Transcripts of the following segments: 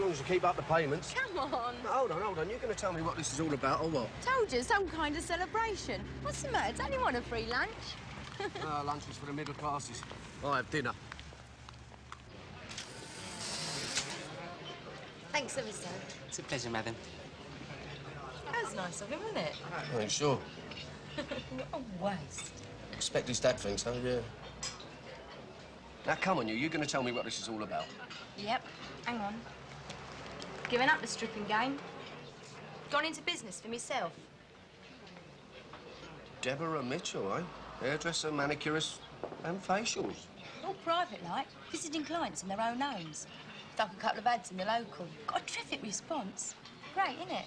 long as you keep up the payments. Come on. No, hold on. You're going to tell me what this is all about, or what? Told you, some kind of celebration. What's the matter? Don't you want a free lunch? Lunch is for the middle classes. I'll have dinner. Thanks ever so. It's a pleasure, madam. That was nice of him, wasn't it? I ain't sure. What a waste. I expect his dad thinks so, yeah. Now, come on, you're going to tell me what this is all about. Yep. Hang on. Giving up the stripping game. Gone into business for myself. Deborah Mitchell, eh? Hairdresser, manicurist, and facials. All private, like. Visiting clients in their own homes. Stuck a couple of ads in the local. Got a terrific response. Great, innit?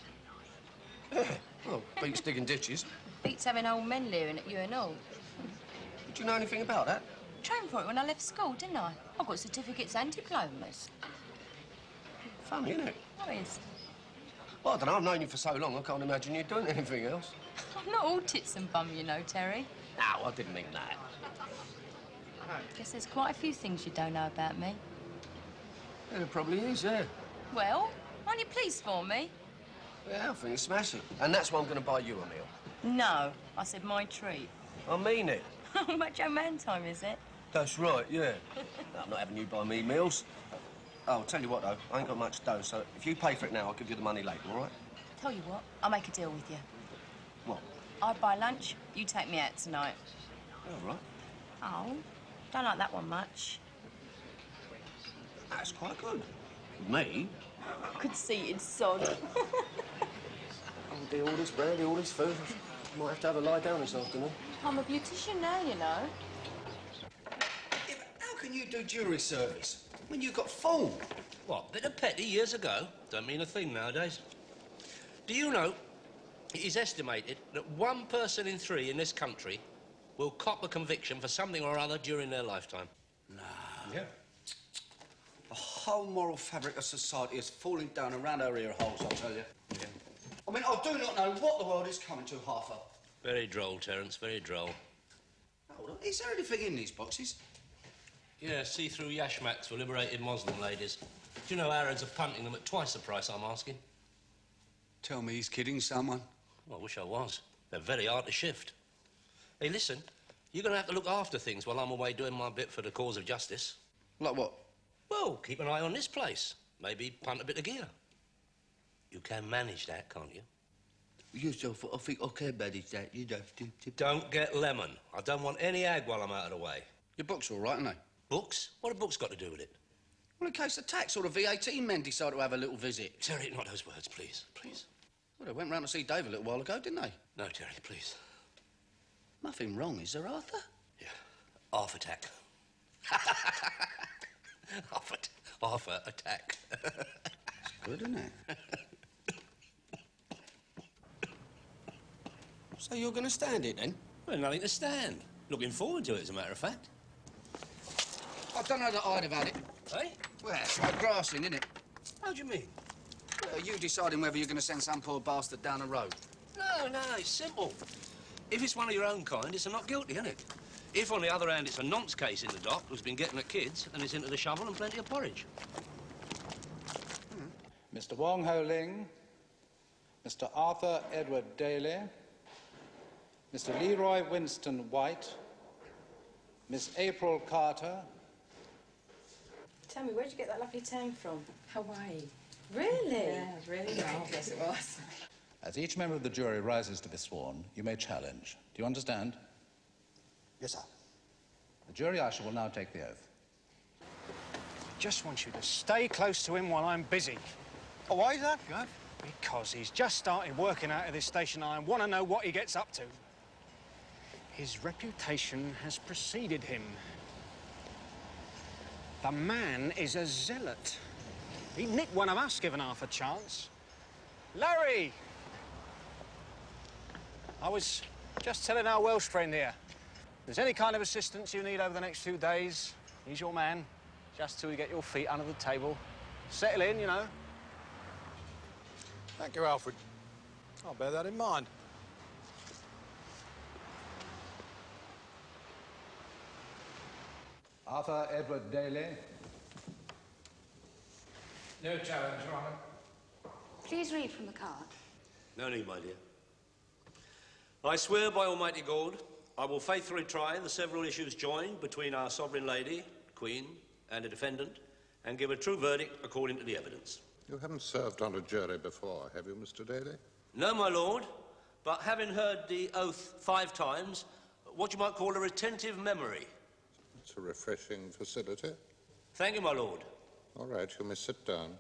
Yeah. Well, beats digging ditches. Beats having old men leering at you and all. Did you know anything about that? Trained for it when I left school, didn't I? I got certificates and diplomas. Funny, isn't it? What is? Well, I don't know. I've known you for so long, I can't imagine you doing anything else. I'm not all tits and bum, you know, Terry. No, I didn't mean that. Guess there's quite a few things you don't know about me. Yeah, there probably is, yeah. Well, aren't you pleased for me? Yeah, I think it's smashing. And that's why I'm going to buy you a meal. No, I said my treat. I mean it. Macho man time, is it? That's right, yeah. No, I'm not having you buy me meals. Oh, I'll tell you what, though, I ain't got much dough, so if you pay for it now, I'll give you the money later, all right? Tell you what, I'll make a deal with you. What? I'll buy lunch, you take me out tonight. All right. Oh, don't like that one much. That's quite good. Me? Conceited sod. I'll be all this bread, all this food. Might have to have a lie down this afternoon. I'm a beautician now, you know. Yeah, but how can you do jury service when you've got phone? What, bit of petty years ago? Don't mean a thing nowadays. Do you know, it is estimated that 1 person in 3 in this country will cop a conviction for something or other during their lifetime. No. Yeah. The whole moral fabric of society is falling down around our ear holes, I tell you. Yeah. I mean, I do not know what the world is coming to, Harper. Very droll, Terence, very droll. Hold on, is there anything in these boxes? Yeah, see-through yashmaks for liberated Muslim ladies. Do you know Arabs are punting them at twice the price I'm asking? Tell me he's kidding someone. Well, I wish I was. They're very hard to shift. Hey, listen, you're going to have to look after things while I'm away doing my bit for the cause of justice. Like what? Well, keep an eye on this place. Maybe punt a bit of gear. You can manage that, can't you? Yourself, I think I can manage that. You have to. Don't get lemon. I don't want any ag while I'm out of the way. Your book's all right, aren't they? Books? What have books got to do with it? Well, in case the tax or the VAT men decide to have a little visit. Terry, not those words, please. Please. Well, they went round to see Dave a little while ago, didn't they? No, Terry, please. Nothing wrong, is there, Arthur? Yeah. Half attack. half attack. It's good, isn't it? So you're going to stand it, then? Well, nothing to stand. Looking forward to it, as a matter of fact. I don't know that I'd have had it. Hey? Well, it's like grassing, isn't it? How do you mean? Well, you deciding whether you're going to send some poor bastard down the road. No, it's simple. If it's one of your own kind, it's a not guilty, isn't it? If, on the other hand, it's a nonce case in the dock who's been getting at kids, then it's into the shovel and plenty of porridge. Mr. Wong Ho Ling, Mr. Arthur Edward Daly, Mr. Leroy Winston White, Miss April Carter. Tell me, where'd you get that lovely tang from? Hawaii. Really? Yeah, it was really nice. Yes, it was. As each member of the jury rises to be sworn, you may challenge. Do you understand? Yes, sir. The jury usher will now take the oath. Just want you to stay close to him while I'm busy. Oh, why is that, Gav? Because he's just started working out of this station and I want to know what he gets up to. His reputation has preceded him. The man is a zealot. He'd nick one of us given half a chance. Larry! I was just telling our Welsh friend here, if there's any kind of assistance you need over the next few days, he's your man, just till you get your feet under the table. Settle in, you know. Thank you, Alfred. I'll bear that in mind. Arthur Edward Daly. No challenge, Your Honour. Please read from the card. No need, my dear. I swear by Almighty God, I will faithfully try the several issues joined between our sovereign lady, Queen, and a defendant, and give a true verdict according to the evidence. You haven't served on a jury before, have you, Mr. Daly? No, my lord, but having heard the oath 5 times, what you might call a retentive memory. It's a refreshing facility. Thank you, my lord. All right, you may sit down.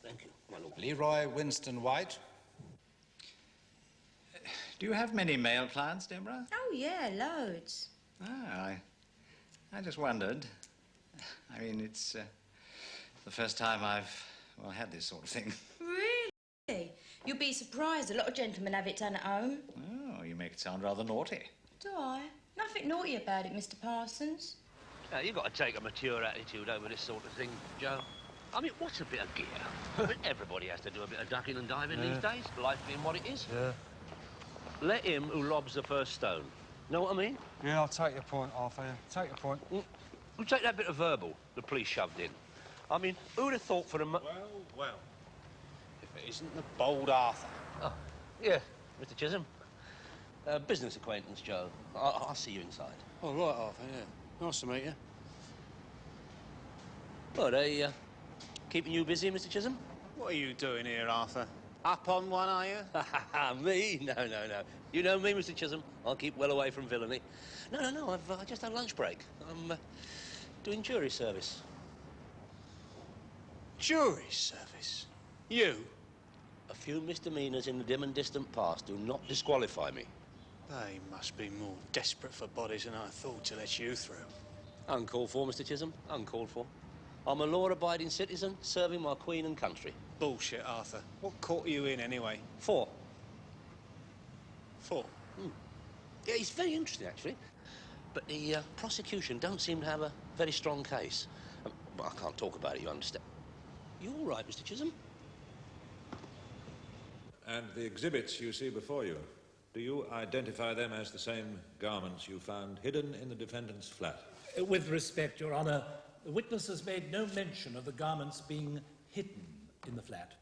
Thank you, my lord. Leroy Winston White. Do you have many male clients, Deborah? Oh, yeah, loads. Ah, I just wondered. I mean, it's the first time I've, well, had this sort of thing. Really? You'll be surprised. A lot of gentlemen have it done at home. Oh, you make it sound rather naughty. Do I? Nothing naughty about it, Mr. Parsons. Now, you've got to take a mature attitude over this sort of thing, Joe. I mean, what's a bit of gear? I mean, everybody has to do a bit of ducking and diving these days, life being what it is. Yeah. Let him who lobs the first stone. Know what I mean? Yeah, I'll take your point, Arthur. Take your point. We'll take that bit of verbal the police shoved in. I mean, who'd have thought for a Well. If it isn't the bold Arthur. Oh, yeah, Mr. Chisholm. Business acquaintance, Joe. I'll see you inside. Oh, right, Arthur, yeah. Nice to meet you. Well, they keeping you busy, Mr. Chisholm? What are you doing here, Arthur? Up on one, are you? Me? No. You know me, Mr. Chisholm. I'll keep well away from villainy. No, I've just had lunch break. I'm doing jury service. Jury service? You? A few misdemeanours in the dim and distant past do not disqualify me. They must be more desperate for bodies than I thought to let you through. Uncalled for, Mr. Chisholm. Uncalled for. I'm a law-abiding citizen serving my queen and country. Bullshit, Arthur. What court are you in, anyway? 4. 4? Yeah, it's very interesting, actually. But the prosecution don't seem to have a very strong case. Well, I can't talk about it, you understand. You all right, Mr. Chisholm? And the exhibits you see before you, do you identify them as the same garments you found hidden in the defendant's flat? With respect, Your Honour, the witnesses made no mention of the garments being hidden in the flat.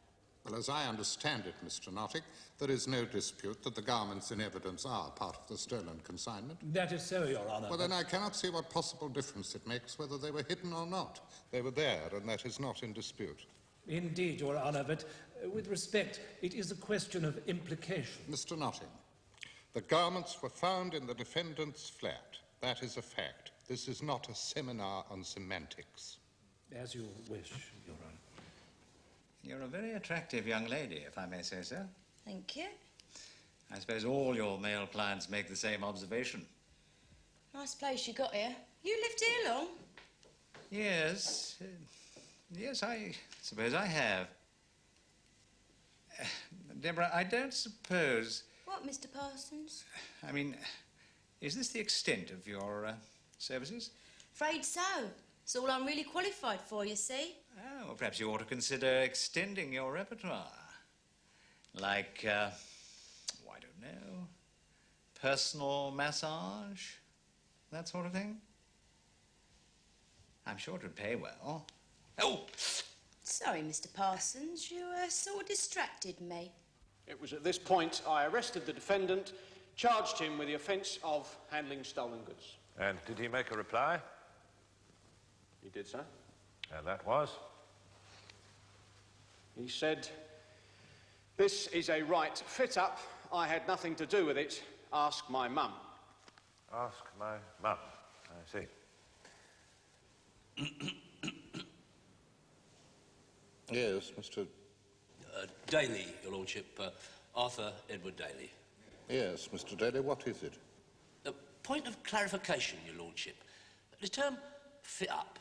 Well, as I understand it, Mr. Nottick, there is no dispute that the garments in evidence are part of the stolen consignment. That is so, Your Honour. Well, then I cannot see what possible difference it makes whether they were hidden or not. They were there, and that is not in dispute. Indeed, Your Honour, but with respect, it is a question of implication. Mr. Notting, the garments were found in the defendant's flat. That is a fact. This is not a seminar on semantics. As you wish, Your Honour. You're a very attractive young lady, if I may say so. Thank you. I suppose all your male clients make the same observation. Nice place you got here. You lived here long? Yes. Yes, I suppose I have. Deborah, I don't suppose... What, Mr. Parsons? I mean, is this the extent of your services? Afraid so. It's all I'm really qualified for, you see. Oh, well, perhaps you ought to consider extending your repertoire. Like, I don't know, personal massage, that sort of thing. I'm sure it would pay well. Oh! Sorry, Mr. Parsons. You sort of distracted me. It was at this point I arrested the defendant, charged him with the offence of handling stolen goods. And did he make a reply? He did, sir. And that was? He said, "This is a right fit-up. I had nothing to do with it. Ask my mum." Ask my mum. I see. Yes, Mr. Daly, Your Lordship. Arthur Edward Daly. Yes, Mr. Daly, what is it? A point of clarification, Your Lordship. The term fit-up,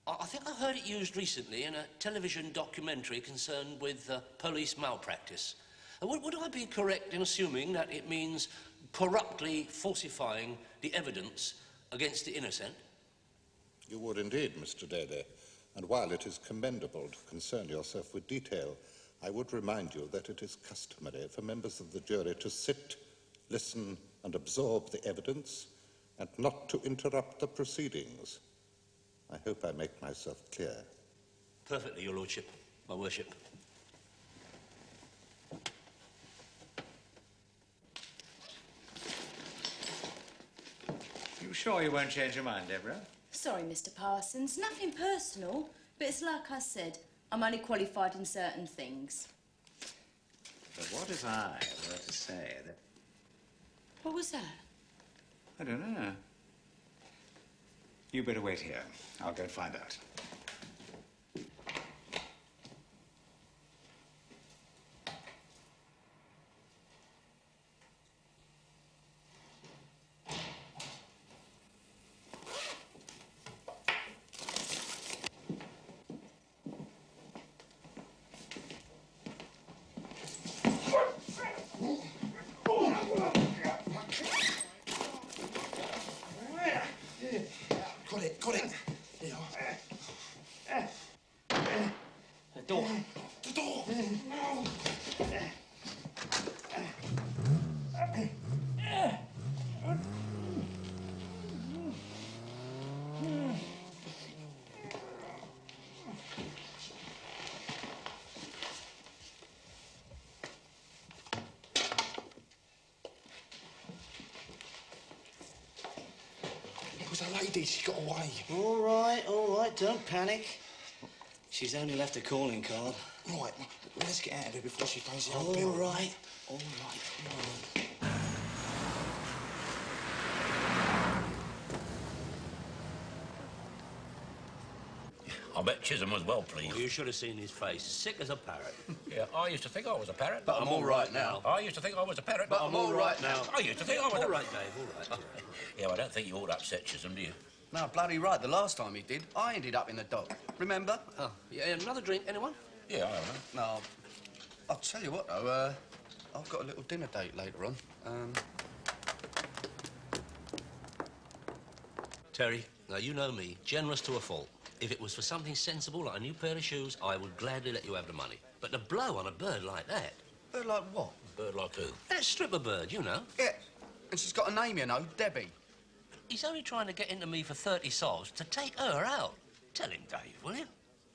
I think I heard it used recently in a television documentary concerned with police malpractice. Would I be correct in assuming that it means corruptly falsifying the evidence against the innocent? You would indeed, Mr. Daly. And while it is commendable to concern yourself with detail, I would remind you that it is customary for members of the jury to sit, listen, and absorb the evidence, and not to interrupt the proceedings. I hope I make myself clear. Perfectly, Your Lordship. My worship. You sure you won't change your mind, Deborah? Sorry, Mr. Parsons. Nothing personal, but it's like I said. I'm only qualified in certain things. But what if I were to say that... What was that? I don't know. You better wait here. I'll go and find out. Got it. Here you are. The door. The door. It was a lady. She got away. All right, don't panic. She's only left a calling card. Right, well, let's get out of here before she pays the All old bill. right. I bet Chisholm was well pleased. You should have seen his face. Sick as a parrot. Yeah, I used to think I was a parrot. But I'm all right now. I used to think I was a parrot. But I'm all right now. I used to think I was All right, Dave, all right. Yeah, well, I don't think you ought to upset Chisholm, do you? No, bloody right. The last time he did, I ended up in the dock. Remember? Oh, yeah, another drink, anyone? Yeah, I don't know. No, I'll tell you what, though. I've got a little dinner date later on. Terry, now you know me, generous to a fault. If it was for something sensible, like a new pair of shoes, I would gladly let you have the money. But to blow on a bird like that... Bird like what? Bird like who? That stripper bird, you know. Yeah, and she's got a name, you know, Debbie. He's only trying to get into me for 30 sols to take her out. Tell him, Dave, will you?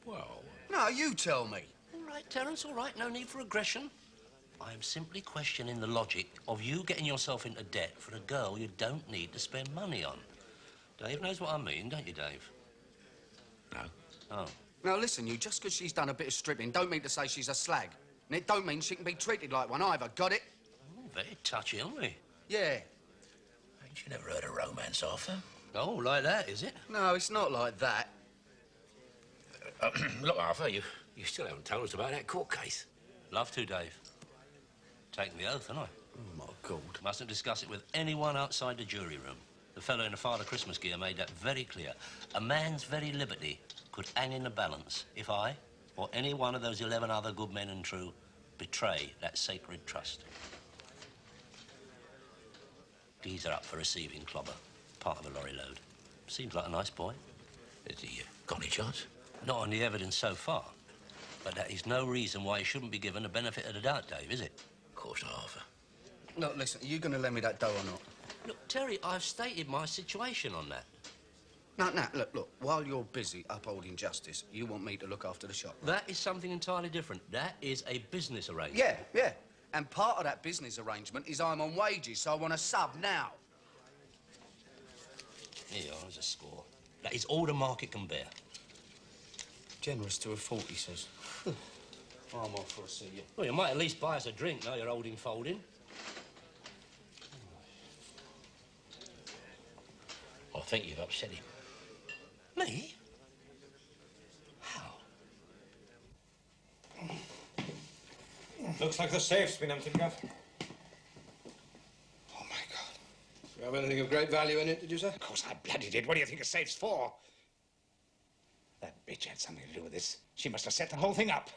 Well... No, you tell me. All right, Terence, all right. No need for aggression. I am simply questioning the logic of you getting yourself into debt for a girl you don't need to spend money on. Dave knows what I mean, don't you, Dave? No. Oh. Now, listen, you, just because she's done a bit of stripping don't mean to say she's a slag. And it don't mean she can be treated like one either, got it? Oh, very touchy, aren't we? Yeah. Ain't you never heard of romance, Arthur? Oh, like that, is it? No, it's not like that. Look, Arthur, you still haven't told us about that court case. Love to, Dave. Taking the oath, haven't I? Oh, my God. Mustn't discuss it with anyone outside the jury room. The fellow in the Father Christmas gear made that very clear. A man's very liberty could hang in the balance if I, or any one of those 11 other good men and true, betray that sacred trust. Geezer up for receiving clobber, part of a lorry load. Seems like a nice boy. Has he got any chance? Not on the evidence so far. But that is no reason why he shouldn't be given the benefit of the doubt, Dave, is it? Of course not, Arthur. Look, listen, are you going to lend me that dough or not? Look, Terry, I've stated my situation on that. No, look, while you're busy upholding justice, you want me to look after the shop. That is something entirely different. That is a business arrangement. Yeah. And part of that business arrangement is I'm on wages, so I want a sub now. Here you are, there's a score. That is all the market can bear. Generous to a fault, he says. I'm off for a see you. Well, you might at least buy us a drink now you're holding folding. I think you've upset him. Me? How? Looks like the safe's been emptied, Gav. Oh, my God. You have anything of great value in it, did you say? Of course I bloody did. What do you think a safe's for? That bitch had something to do with this. She must have set the whole thing up.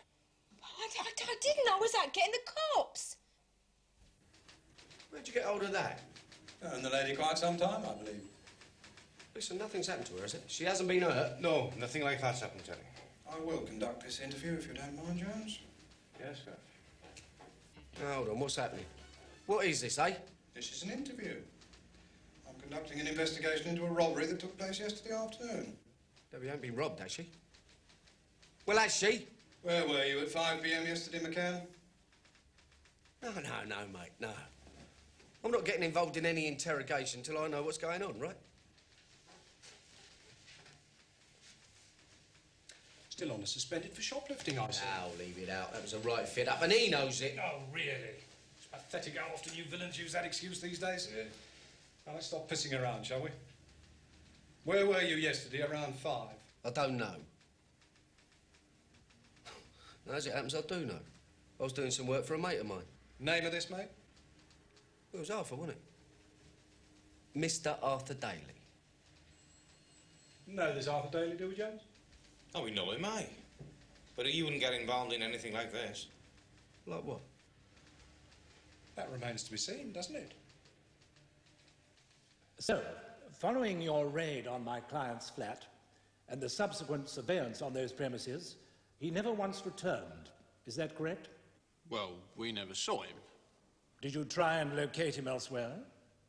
I didn't. I was out getting the cops. Where'd you get hold of that? Known the lady quite some time, I believe. Listen, nothing's happened to her, has it? She hasn't been hurt? No, nothing like that's happened, Terry. I will conduct this interview if you don't mind, Jones. Yes, sir. Now, hold on, what's happening? What is this, eh? This is an interview. I'm conducting an investigation into a robbery that took place yesterday afternoon. Debbie ain't been robbed, has she? Well, has she? Where were you at 5 p.m. yesterday, McCann? No, mate, no. I'm not getting involved in any interrogation till I know what's going on, right? Still on a suspended for shoplifting, I see. I'll leave it out. That was a right fit-up, and he knows it. Oh, really? It's pathetic how often you villains use that excuse these days. Yeah. Now, let's stop pissing around, shall we? Where were you yesterday, around 5? I don't know. As it happens, I do know. I was doing some work for a mate of mine. Name of this mate? It was Arthur, wasn't it? Mr. Arthur Daly. No, there's Arthur Daly, do we, James? Oh, we know him, aye. But you wouldn't get involved in anything like this. Like what? That remains to be seen, doesn't it? So, following your raid on my client's flat and the subsequent surveillance on those premises, he never once returned. Is that correct? Well, we never saw him. Did you try and locate him elsewhere?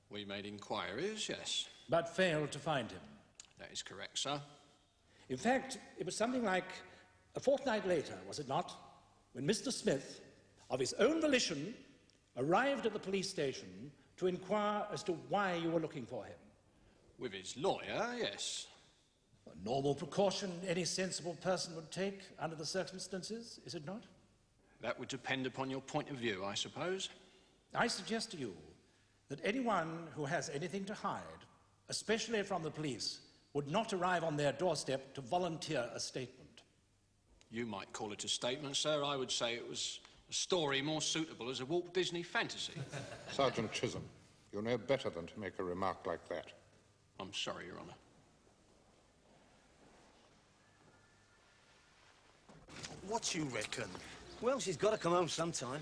We made inquiries, yes. But failed to find him? That is correct, sir. In fact, it was something like a fortnight later, was it not, when Mr. Smith, of his own volition, arrived at the police station to inquire as to why you were looking for him. With his lawyer, yes. A normal precaution any sensible person would take under the circumstances, is it not? That would depend upon your point of view, I suppose. I suggest to you that anyone who has anything to hide, especially from the police, would not arrive on their doorstep to volunteer a statement. You might call it a statement, sir. I would say it was a story more suitable as a Walt Disney fantasy. Sergeant Chisholm, you know better than to make a remark like that. I'm sorry, Your Honour. What you reckon? Well, she's got to come home sometime.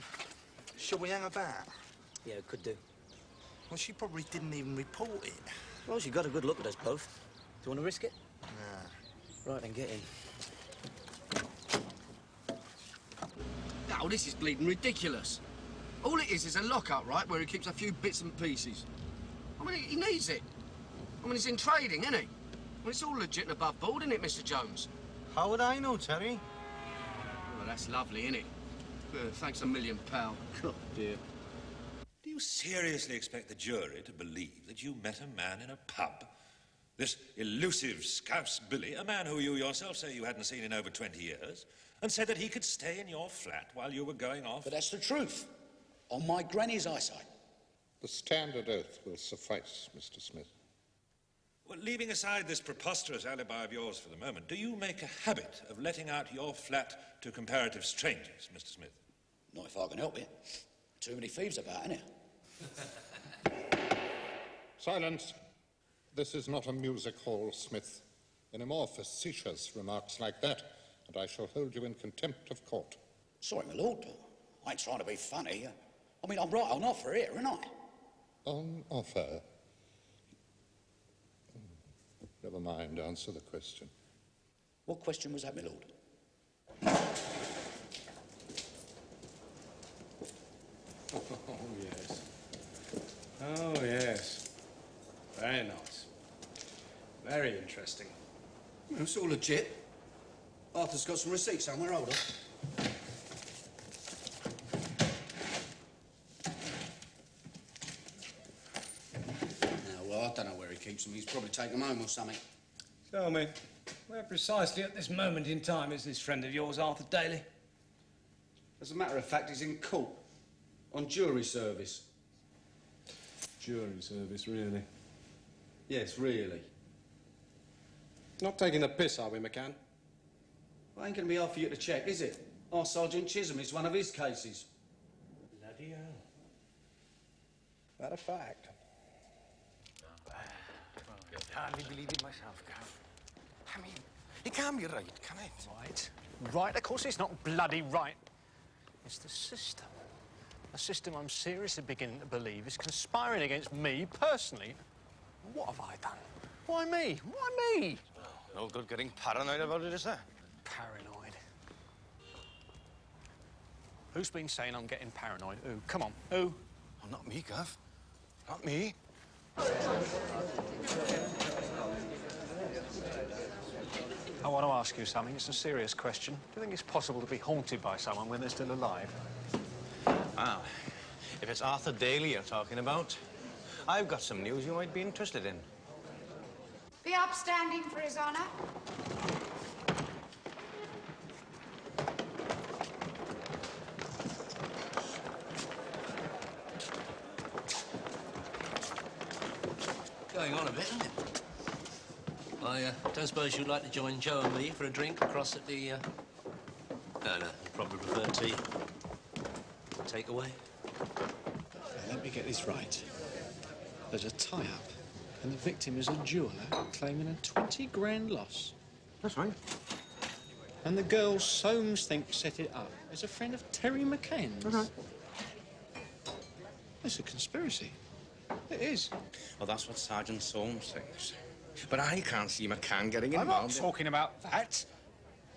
Shall we hang about? Yeah, it could do. Well, she probably didn't even report it. Well, she got a good look at us both. Do you want to risk it? Nah. Right, then get in. Oh, this is bleeding ridiculous. All it is a lockup, right, where he keeps a few bits and pieces. I mean, he needs it. I mean, he's in trading, isn't he? Well, it's all legit and above board, isn't it, Mr. Jones? How would I know, Terry? Well, that's lovely, isn't it? Thanks a million, pal. Oh, dear. Do you seriously expect the jury to believe that you met a man in a pub? This elusive Scouse Billy, a man who you yourself say you hadn't seen in over 20 years, and said that he could stay in your flat while you were going off? But that's the truth. On my granny's eyesight. The standard oath will suffice, Mr. Smith. Well, leaving aside this preposterous alibi of yours for the moment, do you make a habit of letting out your flat to comparative strangers, Mr. Smith? Not if I can help it. Too many thieves about, innit? Silence. This is not a music hall, Smith. Any more facetious remarks like that, and I shall hold you in contempt of court. Sorry, my lord. I ain't trying to be funny. I mean, I'm right on offer here, ain't I? On offer? Never mind, answer the question. What question was that, my lord? Oh, yes. Oh, yes. Very nice. Very interesting. Well, it's all legit. Arthur's got some receipts somewhere, hold on. Now, well, I don't know where he keeps them. He's probably taken them home or something. Tell me, where precisely at this moment in time is this friend of yours, Arthur Daly? As a matter of fact, he's in court. On jury service. Jury service, really? Yes, really. Not taking the piss, are we, McCann? Well, ain't going to be hard for you to check, is it? Our Sergeant Chisholm, it's one of his cases. Bloody hell. That a fact? I hardly believe it myself, Gav. I mean, it can't be right, can it? Right. Right, of course it's not bloody right. It's the system. A system I'm seriously beginning to believe is conspiring against me personally. What have I done? Why me? Why me? No good getting paranoid about it, is there? Paranoid. Who's been saying I'm getting paranoid? Who? Come on, who? Oh, not me, Gav. Not me. I want to ask you something. It's a serious question. Do you think it's possible to be haunted by someone when they're still alive? Well, if it's Arthur Daly you're talking about, I've got some news you might be interested in. Be upstanding for His Honour. Going on a bit, isn't it? I don't suppose you'd like to join Joe and me for a drink across at the... No, you probably prefer tea. Takeaway? Let me get this right. There's a tie-up, and the victim is a jeweller claiming a 20 grand loss. That's right. And the girl Soames thinks set it up is a friend of Terry McCann's. That's right. It's a conspiracy. It is. Well, that's what Sergeant Soames thinks. But I can't see McCann getting I'm involved. not talking about that.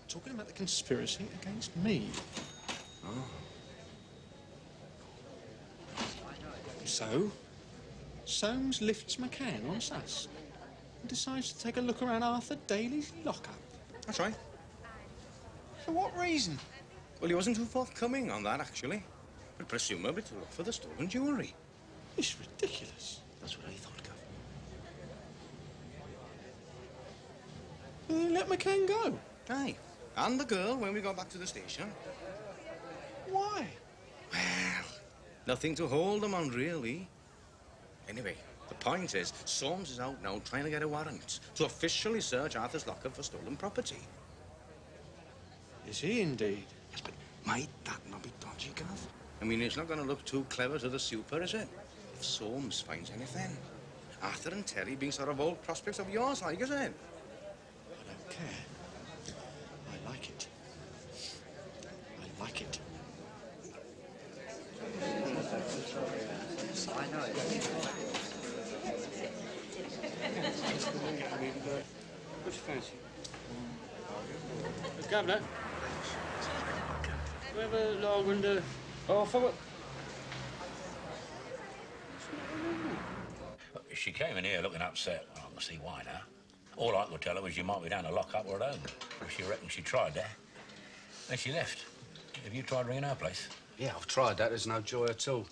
I'm talking about the conspiracy against me. Oh. So, Soames lifts McCann on sus and decides to take a look around Arthur Daly's lockup. That's right. For what reason? Well, he wasn't too forthcoming on that, actually. But presumably to look for the stolen jewellery. It's ridiculous. That's what I thought, Gov. Then let McCann go. Aye. And the girl when we got back to the station. Why? Well, nothing to hold them on, really. Anyway, the point is, Soames is out now trying to get a warrant to officially search Arthur's lockup for stolen property. Is he indeed? Yes, but might that not be dodgy, Gov? I mean, it's not going to look too clever to the super, is it? If Soames finds anything. Arthur and Terry being sort of old prospects of yours, like, is it? I don't care. I like it. I like it. I know it. What do you fancy? Governor? We have a log and half of it. She came in here looking upset. I can see why now. All I could tell her was you might be down to lock up or at home. She reckoned she tried that. Then she left. Have you tried ringing her place? Yeah, I've tried that. There's no joy at all.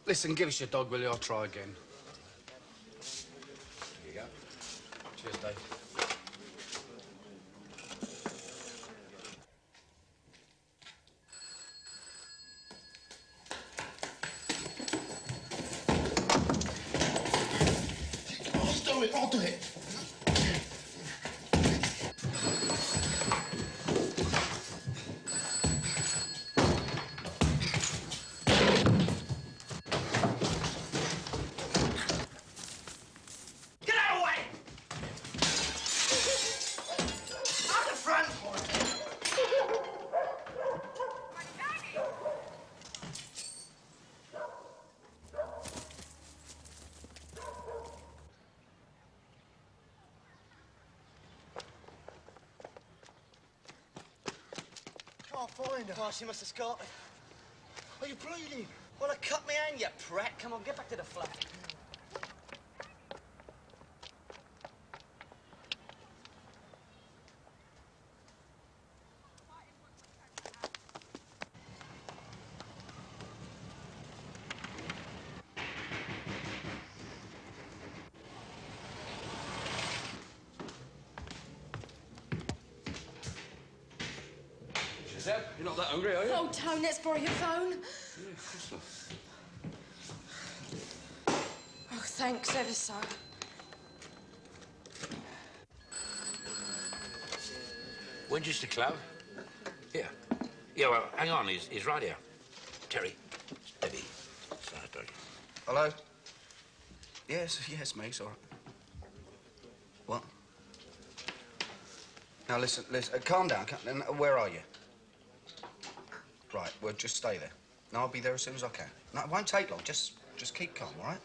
Listen, give us your dog, will you? I'll try again. Here you go. Cheers, Dave. I'll do it. Get out of the way! Out the front! Can't find her. Oh, she must have scarred. Are you bleeding? Well, I cut my hand, you prat. Come on, get back to the flat. Giselle, you're not that hungry, are you? Oh, Tone, let's borrow your phone. Yeah, of course not. Oh, thanks ever so. Winchester Club? Yeah. Yeah, well, hang on, he's right here. Terry. Debbie. Salisbury. Hello? Yes, me, it's all right. What? Now, listen, calm down. Where are you? Right, well, just stay there. No, I'll be there as soon as I can. No, it won't take long. Just keep calm, all right?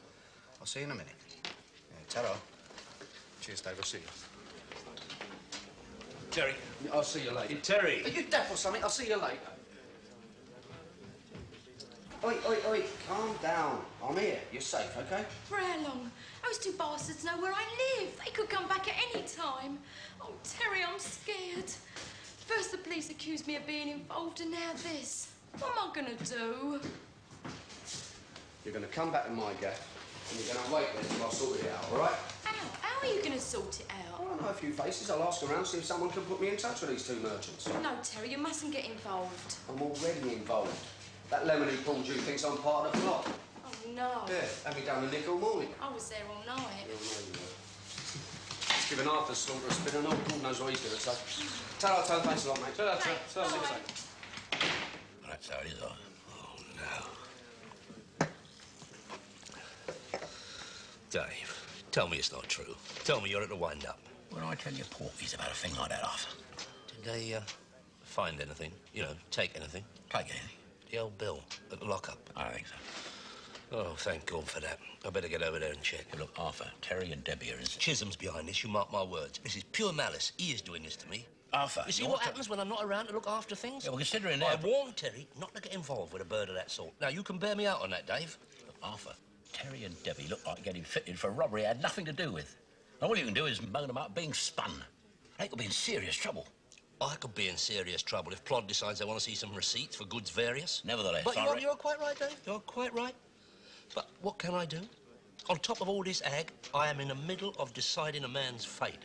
I'll see you in a minute. Yeah, ta-ra. Cheers, Dave. I'll see you. Terry. I'll see you later. Terry. Are you deaf or something? I'll see you later. Oi. Calm down. I'm here. You're safe, OK? For how long? Those two bastards know where I live. They could come back at any time. Oh, Terry, I'm scared. First the police accused me of being involved, and now this. What am I gonna do? You're going to come back to my gaff, and you're going to wait there till I've sorted it out, all right? How are you gonna sort it out? Well, I know a few faces. I'll ask around, see if someone can put me in touch with these two merchants. No, Terry, you mustn't get involved. I'm already involved. That lemon who pulled you thinks I'm part of the plot. Oh, no. Yeah, had me down the nick all morning. I was there all night. Just giving Arthur Slaughter a spin and all. God knows what he's going to say. Tell thanks a lot, mate. Tell That's how it is, oh no. Dave, tell me it's not true. Tell me you're at the wind-up. When I tell you porkies about a thing like that, Arthur. Did they find anything? You know, take anything? Take anything? The old bill at the lockup? I think so. Oh, thank God for that. I better get over there and check. Hey, look, Arthur, Terry and Debbie are in... Chisholm's behind this, you mark my words. This is pure malice. He is doing this to me. Arthur... You see what happens when I'm not around to look after things? Yeah, well, considering that... I warned Terry not to get involved with a bird of that sort. Now, you can bear me out on that, Dave. Look, Arthur, Terry and Debbie look like getting fitted for a robbery I had nothing to do with. And all you can do is moan them up being spun. They could be in serious trouble. I could be in serious trouble if Plod decides they want to see some receipts for goods various. Nevertheless, but you're quite right, Dave. You're quite right. But what can I do? On top of all this ag, I am in the middle of deciding a man's fate,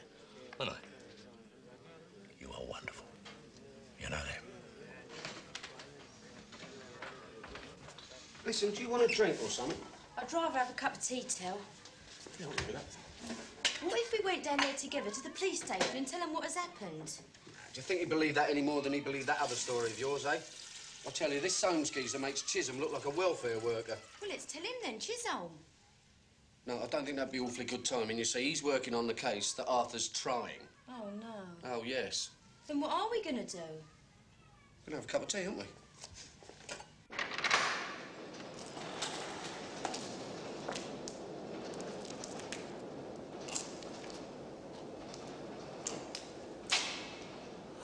aren't I? You are wonderful. You know that. Listen, do you want a drink or something? I'd rather have a cup of tea, Tel. Yeah, I'll do that. What if we went down there together to the police station and tell them what has happened? Do you think he believed that any more than he believed that other story of yours, eh? I tell you, this Soames geezer makes Chisholm look like a welfare worker. Well, let's tell him then, Chisholm. No, I don't think that'd be awfully good timing. You see, he's working on the case that Arthur's trying. Oh, no. Oh, yes. Then what are we going to do? We're going to have a cup of tea, aren't we?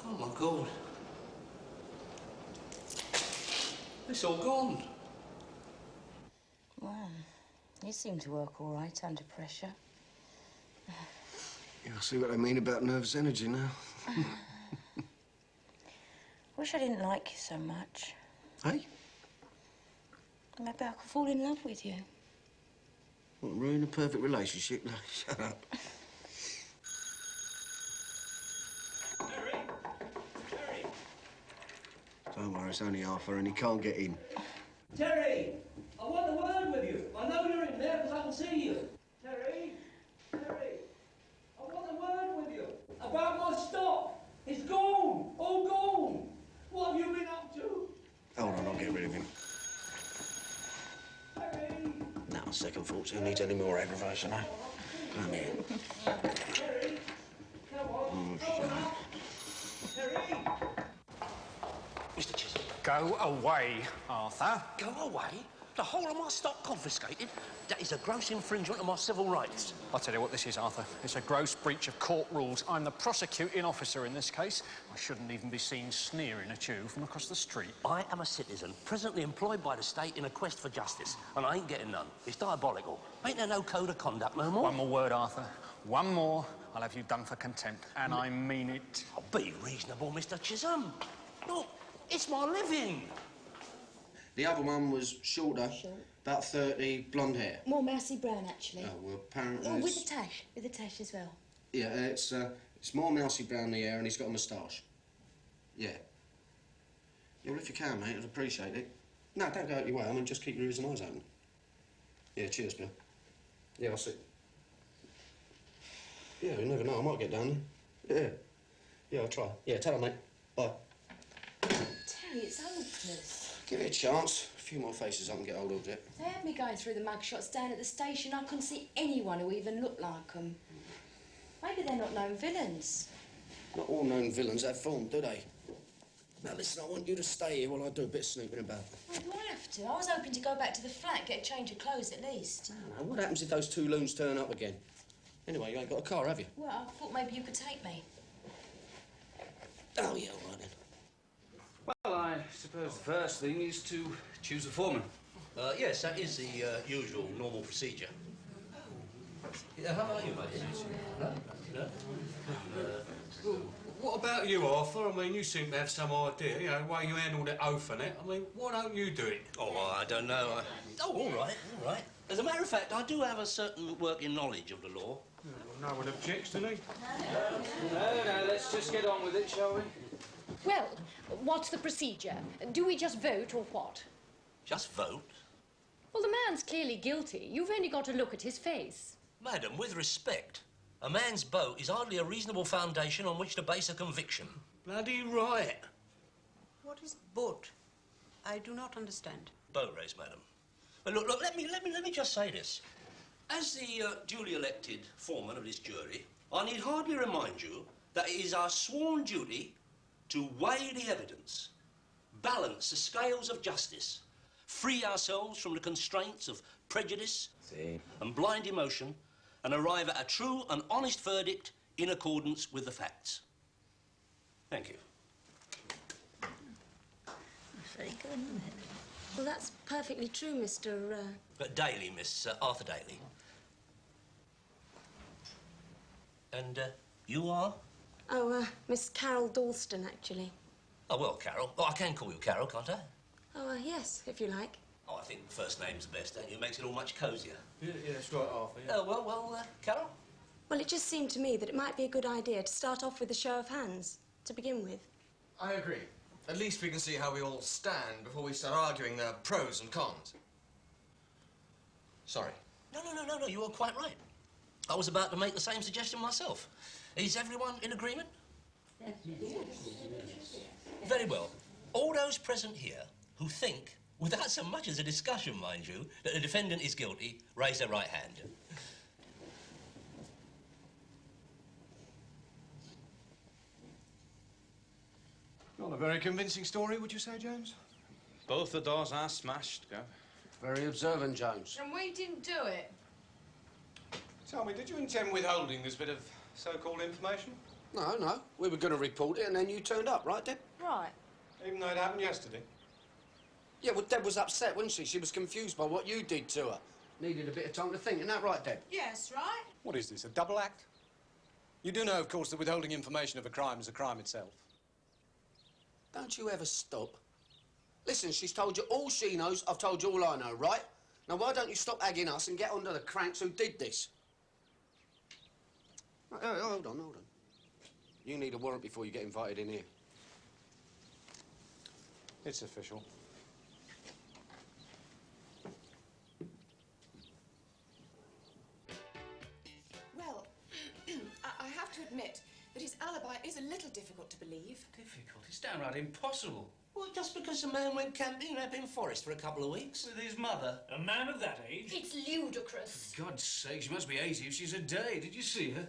Oh, my God. It's all gone. Well, you seem to work all right under pressure. Yeah, I see what I mean about nervous energy now. Wish I didn't like you so much. Hey? Maybe I could fall in love with you. What, ruin a perfect relationship? No, shut up. Don't worry, it's only Arthur and he can't get in. Terry, I want a word with you. I know you're in there because I can see you. Terry, I want a word with you about my stock. It's gone, all gone. What have you been up to? Hold on, I'll get rid of him. Terry. Now, second thoughts, who needs any more aggravation, eh? Come here. Terry, come on, come on. Terry. Mr. Chisholm. Go away, Arthur. Go away? The whole of my stock confiscated? That is a gross infringement of my civil rights. I'll tell you what this is, Arthur. It's a gross breach of court rules. I'm the prosecuting officer in this case. I shouldn't even be seen sneering at you from across the street. I am a citizen, presently employed by the state in a quest for justice, and I ain't getting none. It's diabolical. Ain't there no code of conduct no more? One more word, Arthur. One more, I'll have you done for contempt, and I mean it. Oh, be reasonable, Mr. Chisholm. Look, it's my living. The other one was shorter, about 30, blonde hair. More mousy brown, actually. Oh, well, apparently... Oh, with the tash as well. Yeah, it's more mousy brown the hair and he's got a moustache. Yeah. Yeah, well, if you can, mate, I'd appreciate it. No, don't go out your way. I mean, just keep your ears and eyes open. Yeah, cheers, Bill. Yeah, I'll see. Yeah, you never know. I might get down there. Yeah. Yeah, I'll try. Yeah, tell her, mate. Bye. Terry, it's hopeless. Give it a chance. A few more faces I can get hold of yet. They had me going through the mugshots down at the station. I couldn't see anyone who even looked like them. Maybe they're not known villains. Not all known villains have form, do they? Now, listen, I want you to stay here while I do a bit of snooping about. Well, do I have to? I was hoping to go back to the flat, get a change of clothes at least. Now, what happens if those two loons turn up again? Anyway, you ain't got a car, have you? Well, I thought maybe you could take me. Oh, yeah, all right then. Well, I suppose the first thing is to choose a foreman. Yes, that is the usual, normal procedure. Yeah, how are you, mate? No? No? Well, what about you, Arthur? I mean, you seem to have some idea, you know, the way you handled that oath and it. I mean, why don't you do it? Oh, well, I don't know. Oh, all right, all right. As a matter of fact, I do have a certain working knowledge of the law. Yeah, well, no one objects, do they? No, let's just get on with it, shall we? Well, what's the procedure? Do we just vote or what? Just vote? Well, the man's clearly guilty. You've only got to look at his face. Madam, with respect, a man's boat is hardly a reasonable foundation on which to base a conviction. Bloody right. What is boat? I do not understand. Boat race, madam. But look, let me just say this. As the duly elected foreman of this jury, I need hardly remind you that it is our sworn duty to weigh the evidence, balance the scales of justice, free ourselves from the constraints of prejudice and blind emotion, and arrive at a true and honest verdict in accordance with the facts. Thank you. Very good, isn't it? Well, that's perfectly true, Mr. But Daly, Miss Arthur Daly. And you are? Oh, Miss Carol Dalston, actually. Oh, well, Carol. Oh, I can call you Carol, can't I? Oh, yes, if you like. Oh, I think first name's the best, don't you? It makes it all much cosier. Yeah, that's right, Arthur. Yeah. Oh, well, Carol? Well, it just seemed to me that it might be a good idea to start off with a show of hands, to begin with. I agree. At least we can see how we all stand before we start arguing the pros and cons. Sorry. No, you were quite right. I was about to make the same suggestion myself. Is everyone in agreement? Very well. All those present here who think, without so much as a discussion, mind you, that the defendant is guilty, raise their right hand. Not a very convincing story, would you say, James? Both the doors are smashed, Gav. Very observant, Jones. And we didn't do it. Tell me, did you intend withholding this bit of so-called information? No. We were going to report it and then you turned up, right, Deb? Right. Even though it happened yesterday? Yeah, well, Deb was upset, wasn't she? She was confused by what you did to her. Needed a bit of time to think. Isn't that right, Deb? Yes, right? What is this, a double act? You do know, of course, that withholding information of a crime is a crime itself. Don't you ever stop? Listen, she's told you all she knows, I've told you all I know, right? Now, why don't you stop agging us and get onto the cranks who did this? Hold on. You need a warrant before you get invited in here. It's official. Well, I have to admit that his alibi is a little difficult to believe. Difficult? It's downright impossible. Well, just because the man went camping in Epping Forest for a couple of weeks with his mother. A man of that age? It's ludicrous. For God's sake, she must be 80 if she's a day. Did you see her?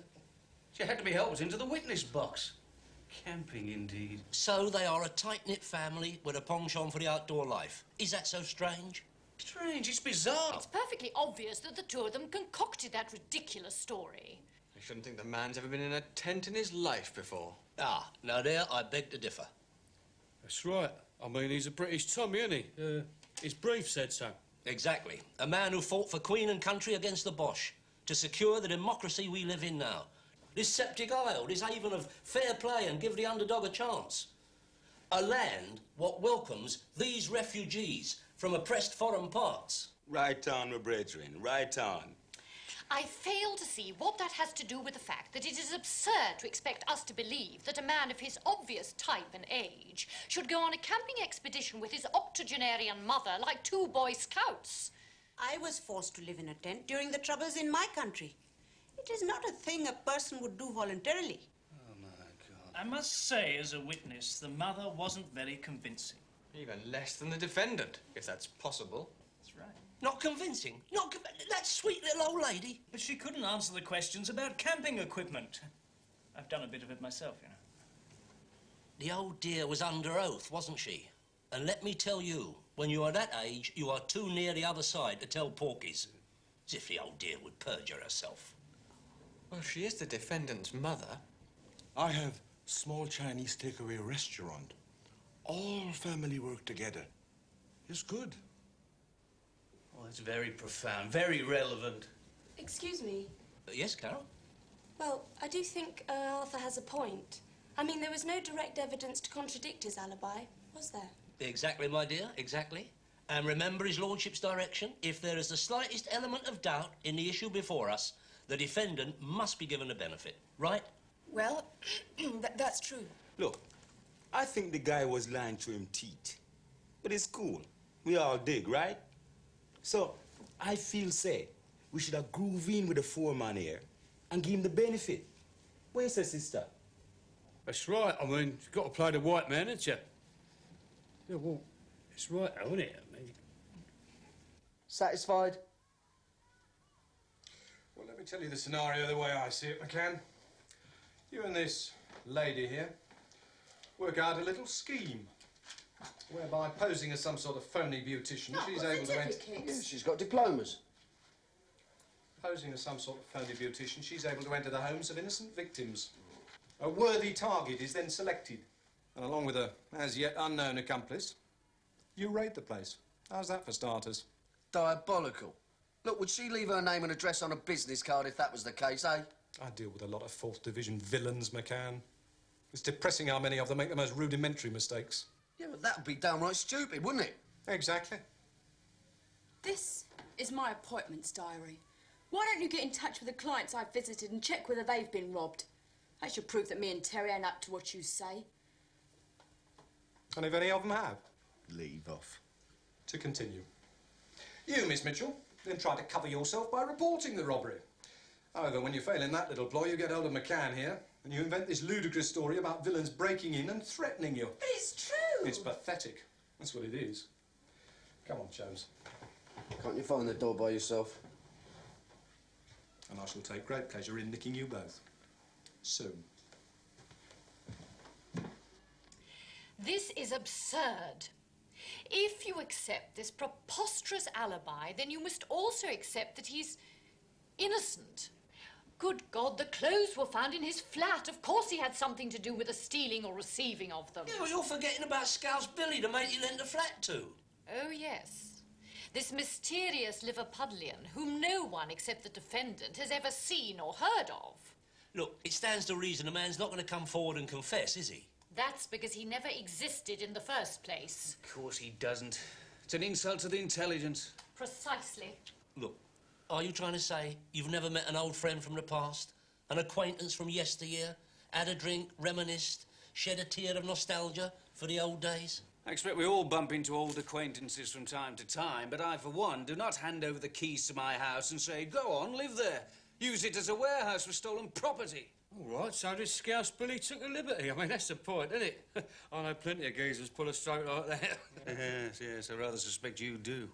She had to be helped into the witness box. Camping, indeed. So they are a tight-knit family with a penchant for the outdoor life. Is that so strange? Strange, it's bizarre. It's perfectly obvious that the two of them concocted that ridiculous story. I shouldn't think the man's ever been in a tent in his life before. Ah, now there I beg to differ. That's right. I mean, he's a British Tommy, isn't he? His brief said so. Exactly. A man who fought for Queen and country against the Boche to secure the democracy we live in now. This septic isle, this haven of fair play and give the underdog a chance. A land what welcomes these refugees from oppressed foreign parts. Right on, my brethren, right on. I fail to see what that has to do with the fact that it is absurd to expect us to believe that a man of his obvious type and age should go on a camping expedition with his octogenarian mother like two Boy Scouts. I was forced to live in a tent during the troubles in my country. It is not a thing a person would do voluntarily. Oh, my God. I must say, as a witness, the mother wasn't very convincing. Even less than the defendant, if that's possible. That's right. Not convincing? That sweet little old lady? But she couldn't answer the questions about camping equipment. I've done a bit of it myself, you know. The old dear was under oath, wasn't she? And let me tell you, when you are that age, you are too near the other side to tell porkies. As if the old dear would perjure herself. Well, she is the defendant's mother. I have small Chinese takeaway restaurant. All family work together. It's good. Oh, that's very profound, very relevant. Excuse me. Yes, Carol? Well, I do think Arthur has a point. I mean, there was no direct evidence to contradict his alibi, was there? Exactly, my dear, exactly. And remember his lordship's direction. If there is the slightest element of doubt in the issue before us, the defendant must be given a benefit, right? Well, that's true. Look, I think the guy was lying to him teeth. But it's cool. We all dig, right? So, I feel, say, we should have groove in with the foreman here and give him the benefit. What you say, sister? That's right. I mean, you've got to play the white man, haven't you? Yeah, well, it's right, isn't it? I mean... Satisfied? Well, let me tell you the scenario the way I see it, McCann. You and this lady here work out a little scheme whereby, posing as some sort of phony beautician, she's able to enter... Yeah, she's got diplomas. Posing as some sort of phony beautician, she's able to enter the homes of innocent victims. A worthy target is then selected, and along with a as yet unknown accomplice, you raid the place. How's that for starters? Diabolical. Look, would she leave her name and address on a business card if that was the case, eh? I deal with a lot of 4th Division villains, McCann. It's depressing how many of them make the most rudimentary mistakes. Yeah, but that'd be downright stupid, wouldn't it? Exactly. This is my appointments diary. Why don't you get in touch with the clients I've visited and check whether they've been robbed? That should prove that me and Terry ain't up to what you say. And if any of them have? Leave off. To continue. You, Miss Mitchell, then try to cover yourself by reporting the robbery. However, when you fail in that little ploy, you get hold of McCann here, and you invent this ludicrous story about villains breaking in and threatening you. But it's true! It's pathetic. That's what it is. Come on, Jones. Can't you find the door by yourself? And I shall take great pleasure in nicking you both. Soon. This is absurd. If you accept this preposterous alibi, then you must also accept that he's innocent. Good God, the clothes were found in his flat. Of course he had something to do with the stealing or receiving of them. Yeah, well, you're forgetting about Scouse Billy, the mate you lent the flat to. Oh, yes. This mysterious Liverpudlian, whom no one except the defendant has ever seen or heard of. Look, it stands to reason a man's not going to come forward and confess, is he? That's because he never existed in the first place. Of course he doesn't. It's an insult to the intelligence. Precisely. Look, are you trying to say you've never met an old friend from the past? An acquaintance from yesteryear? Had a drink, reminisced, shed a tear of nostalgia for the old days? I expect we all bump into old acquaintances from time to time, but I, for one, do not hand over the keys to my house and say, go on, live there. Use it as a warehouse for stolen property. All right, so did Scouse Billy took a liberty. I mean, that's the point, isn't it? I know plenty of geezers pull a stroke like that. Yes, yes, I rather suspect you do.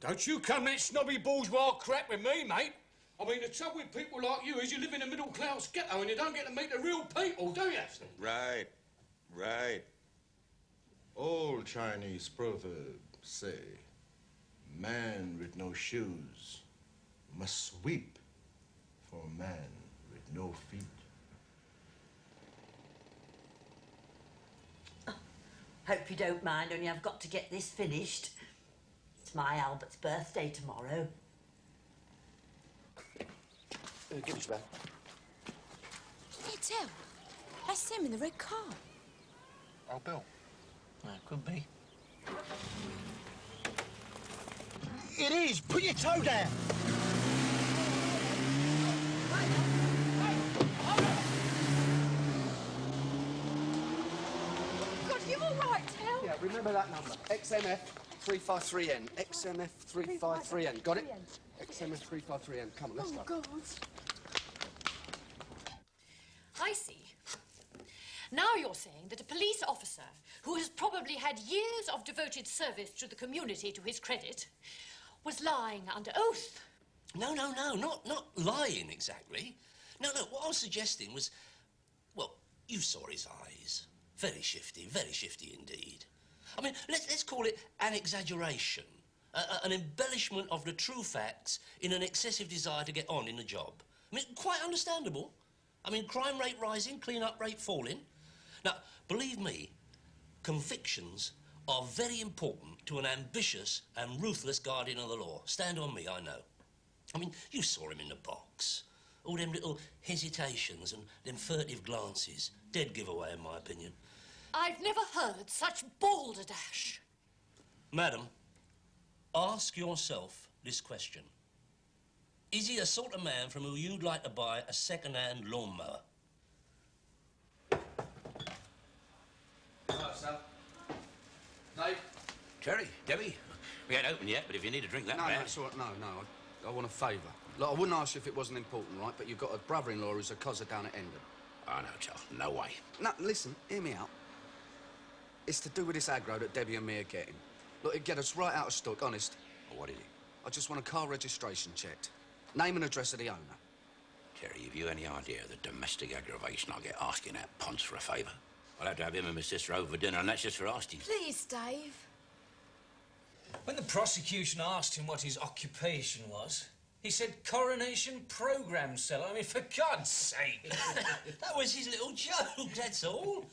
Don't you come that snobby bourgeois crap with me, mate. I mean, the trouble with people like you is you live in a middle-class ghetto and you don't get to meet the real people, do you? Right, right. Old Chinese proverbs say, man with no shoes must sweep for a man with no feet. Hope you don't mind, only I've got to get this finished. It's my Albert's birthday tomorrow. Give us back. Hey, Tel, that's him in the red car. Oh, Bill. Could be. It is! Put your toe down! God, you all right, Tel? Yeah, remember that number. XMF 353N. XMF 353N. Got it? XMF 353N. Come on, let's go. Oh, God. I see. Now you're saying that a police officer who has probably had years of devoted service to the community to his credit was lying under oath. No, not lying exactly. No, what I was suggesting was, well, you saw his eyes. Very shifty indeed. I mean, let's call it an exaggeration, an embellishment of the true facts in an excessive desire to get on in the job. I mean, quite understandable. I mean, crime rate rising, clean-up rate falling. Now, believe me, convictions are very important to an ambitious and ruthless guardian of the law. Stand on me, I know. I mean, you saw him in the box. All them little hesitations and them furtive glances. Dead giveaway, in my opinion. I've never heard such balderdash. Madam, ask yourself this question. Is he the sort of man from whom you'd like to buy a second-hand lawnmower? Hello, Sam. Dave? Terry, Debbie, we ain't open yet, but if you need a drink that No, bad... no, it's all right. No, I want a favour. Look, I wouldn't ask you if it wasn't important, right? But you've got a brother-in-law who's a cozzer down at Endon. Oh, no, Charles, no way. No, listen, hear me out. It's to do with this aggro that Debbie and me are getting. Look, it'd get us right out of stock, honest. Well, what is it? I just want a car registration checked. Name and address of the owner. Terry, have you any idea of the domestic aggravation I get asking that Ponce for a favour? I'll have to have him and my sister over for dinner, and that's just for asking. Please, Dave. When the prosecution asked him what his occupation was, he said coronation programme seller. I mean, for God's sake. That was his little joke, that's all.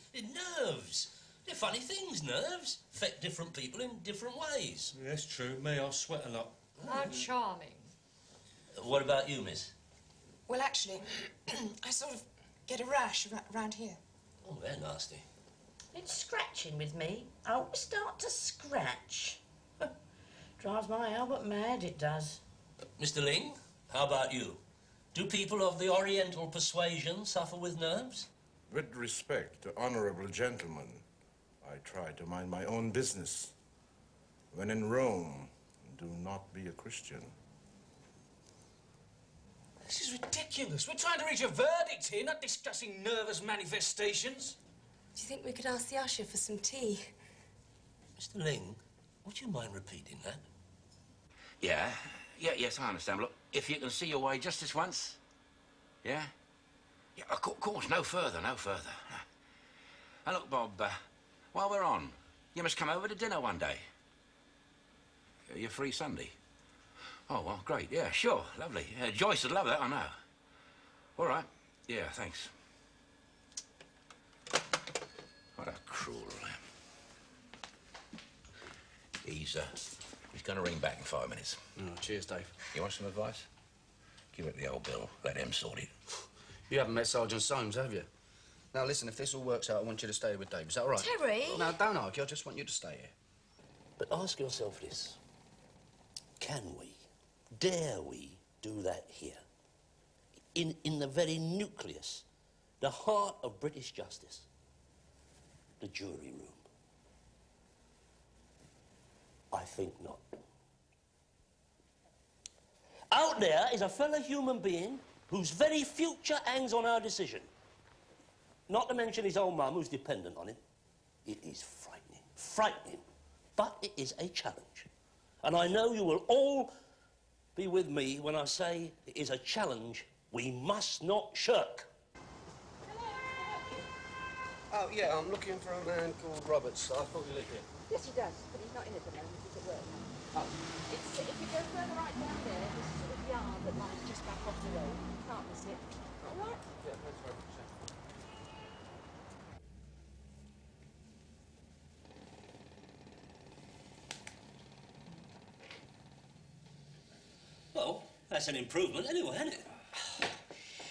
Nerves. They're funny things, nerves. Affect different people in different ways. Yeah, that's true. Me, I sweat a lot. How charming. What about you, miss? Well, actually, I sort of get a rash around here. Oh, they're nasty. It's scratching with me. I always start to scratch. Drives my Albert mad, it does. Mr. Ling, how about you? Do people of the Oriental persuasion suffer with nerves? With respect to honorable gentlemen, I try to mind my own business. When in Rome, do not be a Christian. This is ridiculous. We're trying to reach a verdict here, not discussing nervous manifestations. Do you think we could ask the usher for some tea? Mr. Ling, would you mind repeating that? Yes, I understand. Look, if you can see your way just this once, yeah? Yeah, of course, no further. And look, Bob, while we're on, you must come over to dinner one day. You're free Sunday? Oh, well, great. Yeah, sure. Lovely. Joyce would love that, I know. All right. Yeah, thanks. What a cruel lamb. He's going to ring back in 5 minutes. Oh, cheers, Dave. You want some advice? Give it the old Bill. Let him sort it. You haven't met Sergeant Soames, have you? Now, listen, if this all works out, I want you to stay with Dave. Is that all right? Terry! No, don't argue. I just want you to stay here. But ask yourself this. Can we, dare we do that here? In the very nucleus, the heart of British justice, the jury room? I think not. Out there is a fellow human being whose very future hangs on our decision. Not to mention his old mum, who's dependent on him. It is frightening, but it is a challenge. And I know you will all be with me when I say it is a challenge we must not shirk. Oh, yeah, I'm looking for a man called Roberts. I thought you lived here. Yes, he does, but he's not in at the moment. He's at work now. Oh. If you go further right down there, there's a sort of yard that lies just back off the road. You can't miss it. All right? Yeah, thanks very much. Well, that's an improvement anyway, isn't it?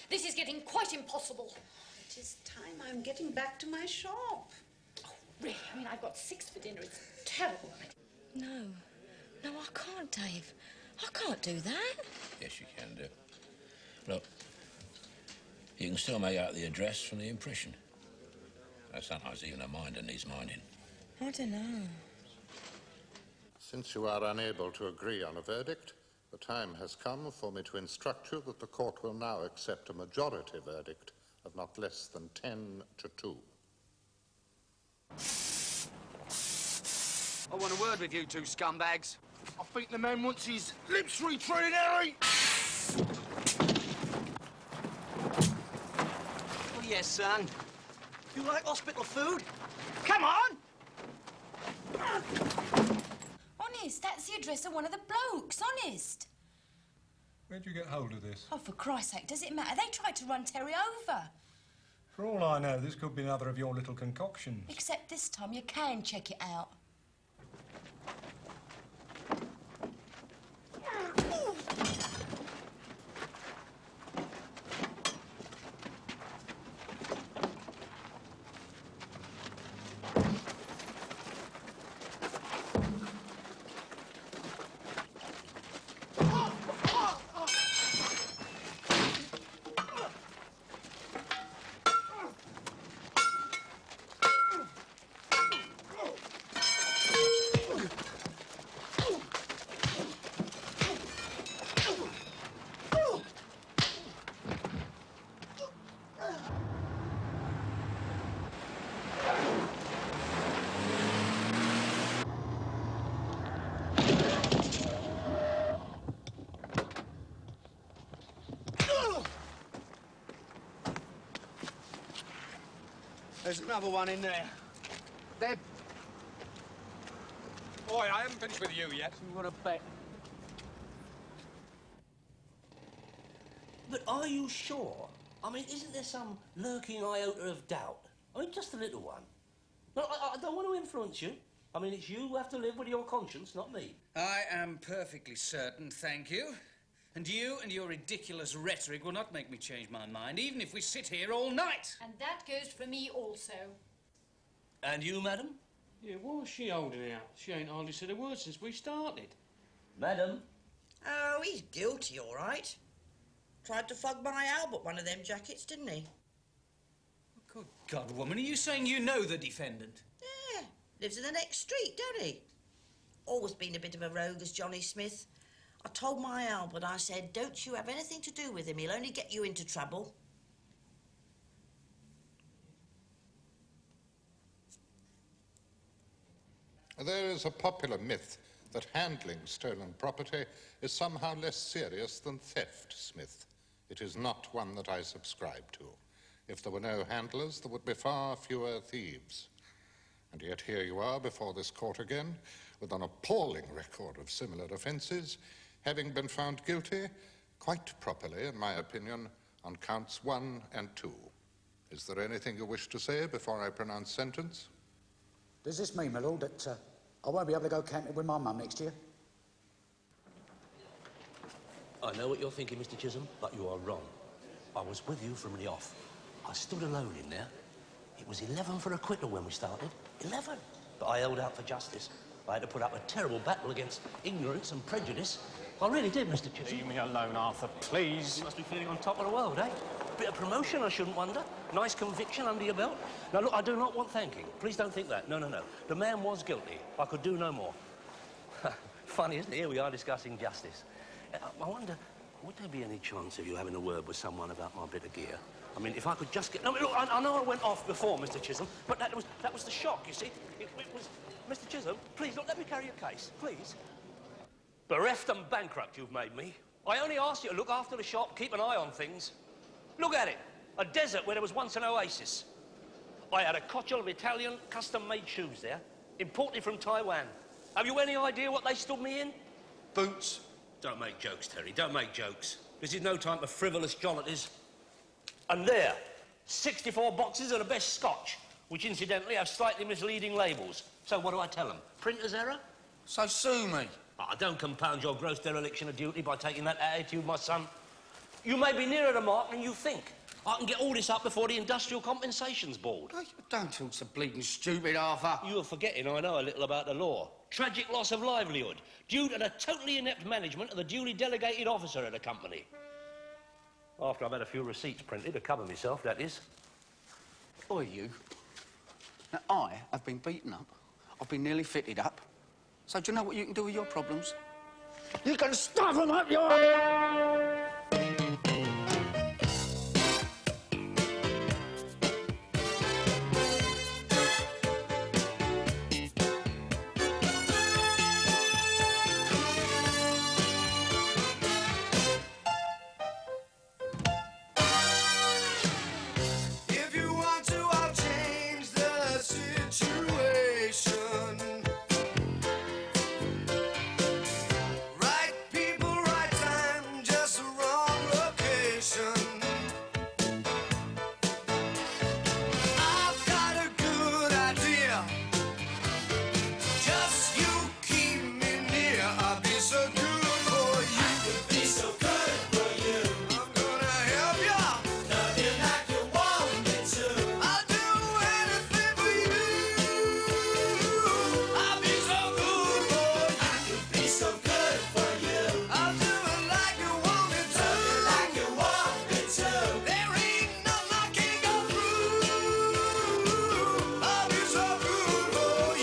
This is getting quite impossible. It is time I'm getting back to my shop. Really, I mean, I've got 6 for dinner. It's terrible. No, I can't, Dave. I can't do that. Yes, you can do. Look, you can still make out the address from the impression. Sometimes even a minder needs minding. I don't know. Since you are unable to agree on a verdict, the time has come for me to instruct you that the court will now accept a majority verdict of not less than 10-2. I want a word with you two scumbags. I think the man wants his lips retreated, Harry! Oh, yes, son. You like hospital food? Come on! Honest, that's the address of one of the blokes, honest. Where'd you get hold of this? Oh, for Christ's sake, does it matter? They tried to run Terry over. For all I know, this could be another of your little concoctions. Except this time you can check it out. there's another one in there. Deb. Boy, I haven't finished with you yet. We've got a bet. But are you sure? I mean, isn't there some lurking iota of doubt? I mean, just a little one. No, I don't want to influence you. I mean, it's you who have to live with your conscience, not me. I am perfectly certain, thank you. And you and your ridiculous rhetoric will not make me change my mind, even if we sit here all night. And that goes for me also. And you, madam? Yeah, why's she holding out? She ain't hardly said a word since we started. Madam? Oh, he's guilty, all right. Tried to flog my Albert one of them jackets, didn't he? Good God, woman, are you saying you know the defendant? Yeah, lives in the next street, don't he? Always been a bit of a rogue, as Johnny Smith. I told my Albert, I said, don't you have anything to do with him. He'll only get you into trouble. There is a popular myth that handling stolen property is somehow less serious than theft, Smith. It is not one that I subscribe to. If there were no handlers, there would be far fewer thieves. And yet here you are before this court again, with an appalling record of similar offences, having been found guilty, quite properly, in my opinion, on counts 1 and 2. Is there anything you wish to say before I pronounce sentence? Does this mean, my lord, that I won't be able to go camping with my mum next year? I know what you're thinking, Mr. Chisholm, but you are wrong. I was with you from the off. I stood alone in there. It was 11 for acquittal when we started. 11. But I held out for justice. I had to put up a terrible battle against ignorance and prejudice. I really did, Mr. Chisholm. Leave me alone, Arthur, please. You must be feeling on top of the world, eh? Bit of promotion, I shouldn't wonder. Nice conviction under your belt. Now, look, I do not want thanking. Please don't think that. No, no, no. The man was guilty. I could do no more. Funny, isn't it? Here we are discussing justice. I wonder, would there be any chance of you having a word with someone about my bit of gear? I mean, if I could just get... No, look, I know I went off before, Mr. Chisholm, but that was the shock, you see. It was... Mr. Chisholm, please, look, let me carry your case, please. Bereft and bankrupt you've made me. I only asked you to look after the shop, keep an eye on things. Look at it. A desert where there was once an oasis. I had a cotchel of Italian custom-made shoes there, imported from Taiwan. Have you any idea what they stood me in? Boots. Don't make jokes, Terry, don't make jokes. This is no time for frivolous jollities. And there, 64 boxes of the best scotch, which incidentally have slightly misleading labels. So what do I tell them? Printer's error? So sue me. Ah, don't compound your gross dereliction of duty by taking that attitude, my son. You may be nearer the mark than you think. I can get all this up before the Industrial Compensations Board. Hey, don't talk so bleeding stupid, Arthur. You are forgetting I know a little about the law. Tragic loss of livelihood due to the totally inept management of the duly delegated officer of the company. After I've had a few receipts printed to cover myself, that is. Oi, you. Now, I have been beaten up. I've been nearly fitted up. So do you know what you can do with your problems? You can stuff them up your...